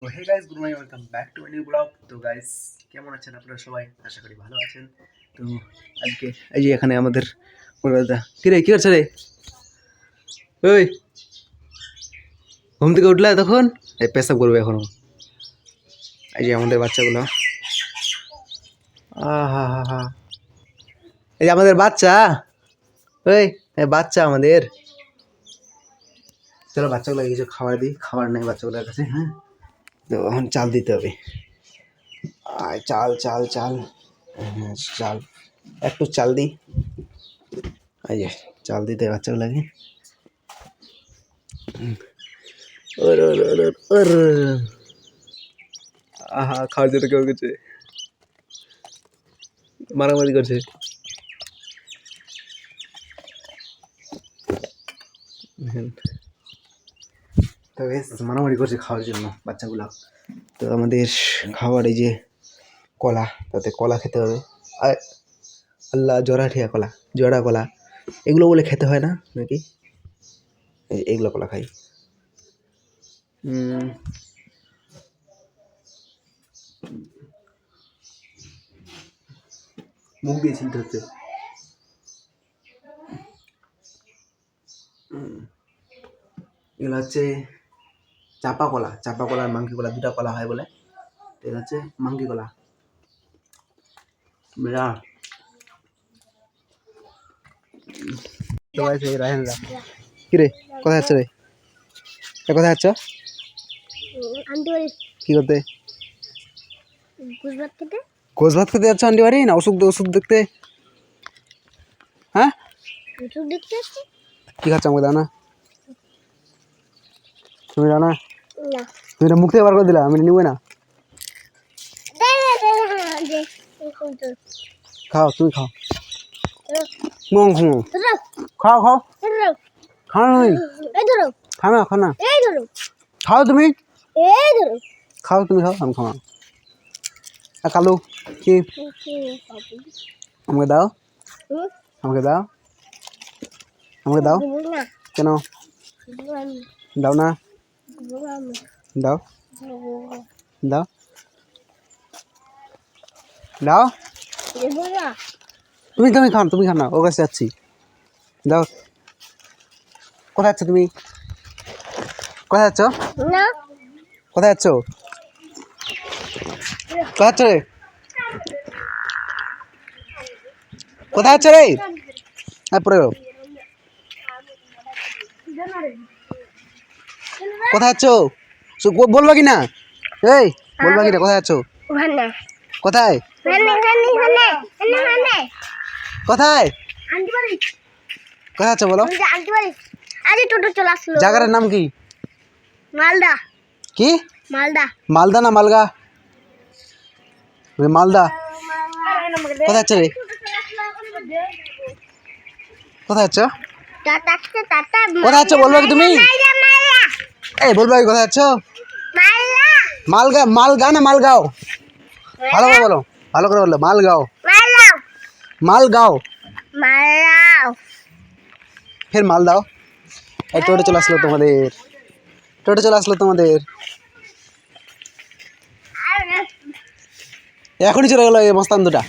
তো hey guys, good morning, welcome back to new blog. তো guys, কেমন আছেন আপনারা সবাই? আশা করি ভালো আছেন। তো আজকে এই যে এখানে আমাদের দাদা, কি রে, কি করছে রে? ওই ঘুম থেকে উঠলে তখন এই পেশাব করবে এখনো। এই যে আমাদের বাচ্চাগুলো, হা হা হা, এই যে আমাদের বাচ্চা, ওই বাচ্চা আমাদের। চলো বাচ্চাগুলোকে কিছু খাবার দিই, খাবার নেই বাচ্চাগুলোর কাছে। হ্যাঁ, তো এখন চাল দিতে হবে। চাল চাল চাল, হ্যাঁ চাল, একটু চাল দিই। এই যে চাল দিতে বাচ্চাগুলোকে। আহা, খাওয়ার জন্য কেউ করছে, মারামারি করছে। তো বেশ মারামারি করছে খাওয়ার জন্য বাচ্চাগুলো। তো আমাদের খাবার এই যে কলা, তাতে কলা খেতে হবে। আর আল্লাহ, জরাঠিয়া কলা, জরা কলা, এগুলো বলে খেতে হয় না নাকি? এগুলো কলা খাই। মুখ দিয়ে ছিলতে হচ্ছে। এগুলো হচ্ছে চাপা কলা, চাপা কলা আর মাঙ্কি কলা, দুটা কলা হয় বলে। এটা হচ্ছে মাঙ্কি কলা। বিরাট। কি রে, কোথায় যাচ্ছ রে? কোথায় যাচ্ছ? কি করতে? কোচ ভাত খেতে যাচ্ছ আন্টি বাড়ি, না ওষুধ ওষুধ দেখতে? হ্যাঁ, কি খাচ্ছ আমাকে দাও না। তুমি দাও না, তুমি এটা মুখ থেকে বার করে দিলা, আমি নিবই না। খাও, তুমি খাও, খাও খাও খাও, খাও না, খাও না, খাও তুমি, খাও তুমি, খাও, আমি খাও। কালু, কি আমাকে দাও, আমাকে দাও, আমাকে দাও। কেন দাও না? দাও, দাও, দাও। তুমি তুমি খাও, তুমি খাও না, ওর কাছে যাচ্ছি। দাও। কোথায় যাচ্ছ তুমি? কোথায় যাচ্ছ? কোথায় যাচ্ছ? কোথায় যাচ্ছ রে? কোথায় যাচ্ছ রে? হ্যাঁ, পড়ে যাও। কোথায় যাচ্ছ? বলবা কি না? এই বলবা কি না? কোথায় যাচ্ছ? কোথায় কোথায় কোথায় যাচ্ছ বলো? জায়গার নাম কি? মালদা। কি মালদা? মালদা না মালগা? মালদা। কোথায় যাচ্ছ রে? কোথায় যাচ্ছ? কোথায় যাচ্ছ বলবা কি তুমি? এই বলবা কি কোথায় যাচ্ছ? মালগা, মালগা না মালগাঁও? ভালো করে বলো, ভালো করে বলো। মালগাঁও, মালগাঁও, ফের মালদাও। এই টোটো চলে আসলো তোমাদের, টোটো চলে আসলো তোমাদের। এখনই চলে গেলো এই মস্তান দুটা।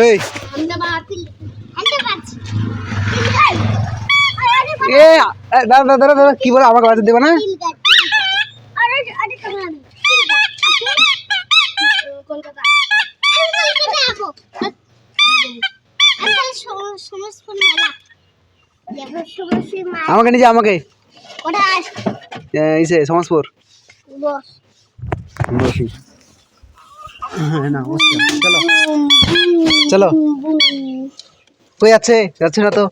এই দাদা দাদা দাদা, কি বলো? আমাকে বাজার দেবে না? আমাকে নিজে, আমাকে ইসে সমাজপুর বসি। না, চলো চলো। কই যাচ্ছে? যাচ্ছে না তো,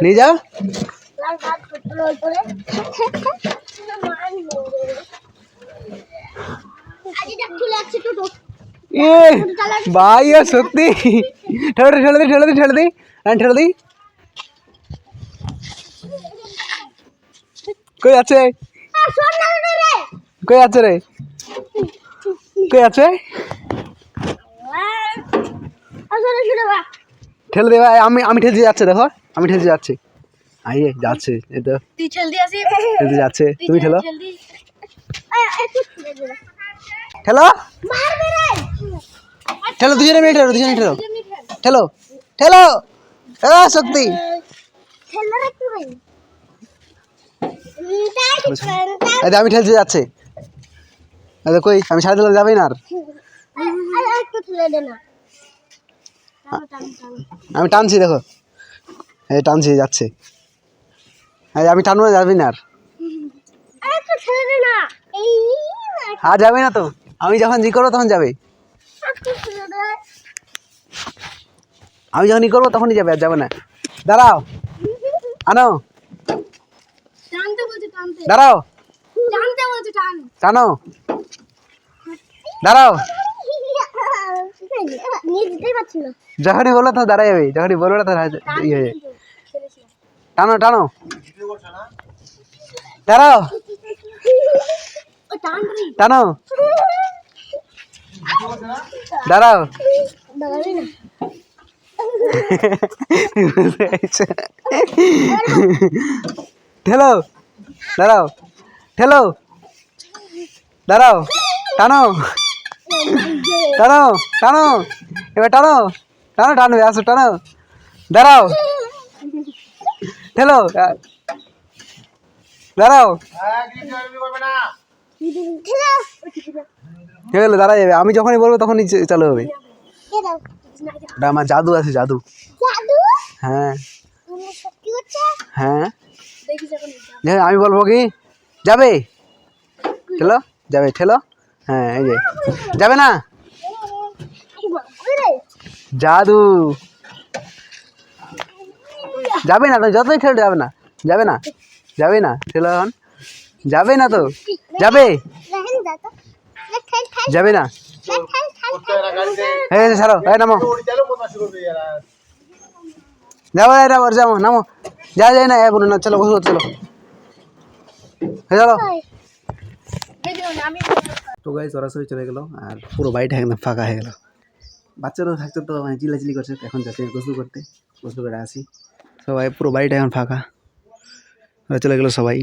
নিয়ে যাও। ভাই সত্যি, ঠেলে ঠেলে দি, ঠেলে দি, ঠেলে দি, ঠেলে দি। কই যাচ্ছে? কই যাচ্ছে রে? কই যাচ্ছে? ঠেলে দে ভাই, আমি ঠেলতে যাচ্ছে, দেখো আমি ঠেলতে যাচ্ছি, আইয়ে যাচ্ছে, এই তো তুই জলদি আসি ঠেলতে যাচ্ছে, তুমি ঠেলো জলদি ঠেলো মারবে রে ঠেলো, দুজনে মিলে ঠেলো, দুজনে ঠেলো, ঠেলো ঠেলো, শক্তি খেলনা রাখতে ভাই এই যে আমি ঠেলতে যাচ্ছে, এই যে কই আমি সাড়ে দিলে যাবেই না আর, একটু তুলে দে না আমি টানছি, দেখো এই টানছি, যাচ্ছে, এই আমি টানবো না, যাবি না আর, একটু ছেড়ে দে না এই আর যাবে না তো, আমি যখন ই করবো তখন যাবে, একটু ছেড়ে দে আমি যখন ই করবো তখনই যাবে, আর যাবে না, দাঁড়াও, আনো, টানতে বলছে টানতে দাঁড়াও, টানতে বলছে টান টানো, দাঁড়াও, নিয়ে যেতেই পারছি না যখনই বললো তখন দাঁড়াই যাবে, যখনই বলবো না তখন ইয়ে হয়ে যাবে। টানো টানো, দাঁড়াও, ও টান রে টানো, দাঁড়াও, দাঁড়াবি না ঠেলো, দাঁড়াও, ঠেলো, দাঁড়াও, টানো, টানো, টানো, এবার টানো, টানো, টানবে, আসো টানো, দাঁড়াও, ঠেলো, দাঁড়াও, ঠেলো, দাঁড়া যাবে, আমি যখনই বলবো তখনই চালু হবে, ওটা আমার জাদু আছে, জাদু, জাদু হ্যাঁ তুমি সত্যি হচ্ছে হ্যাঁ, দেখি যখন হ্যাঁ আমি বলবো কি যাবে, ঠেলো, যাবে, ঠেলো, হ্যাঁ এই যে যাবে না, জাদু, যাবে না তো, যতই ঠেলো যাবে না, যাবে না, যাবে না, ঠেলো এখন, যাবে না তো, যাবে, যাবে না, এই যে ছাড়ো, এই নামো, যাবো, এটা যাবো, নামো, যা যায় না, বলুন না, চলো বসো, চলো, চলো, তো গাইস সরাসরি চলে গেলো, আর পুরো বাড়িটা একদম ফাঁকা হয়ে গেল, বাচ্চারা থাকতে তো মানে চিল্লাচিল্লি করছে, এখন যাচ্ছে গোসল করতে, গোসল করে আসি, সবাই পুরো বাড়িটা এখন ফাঁকা, চলে গেলো সবাই।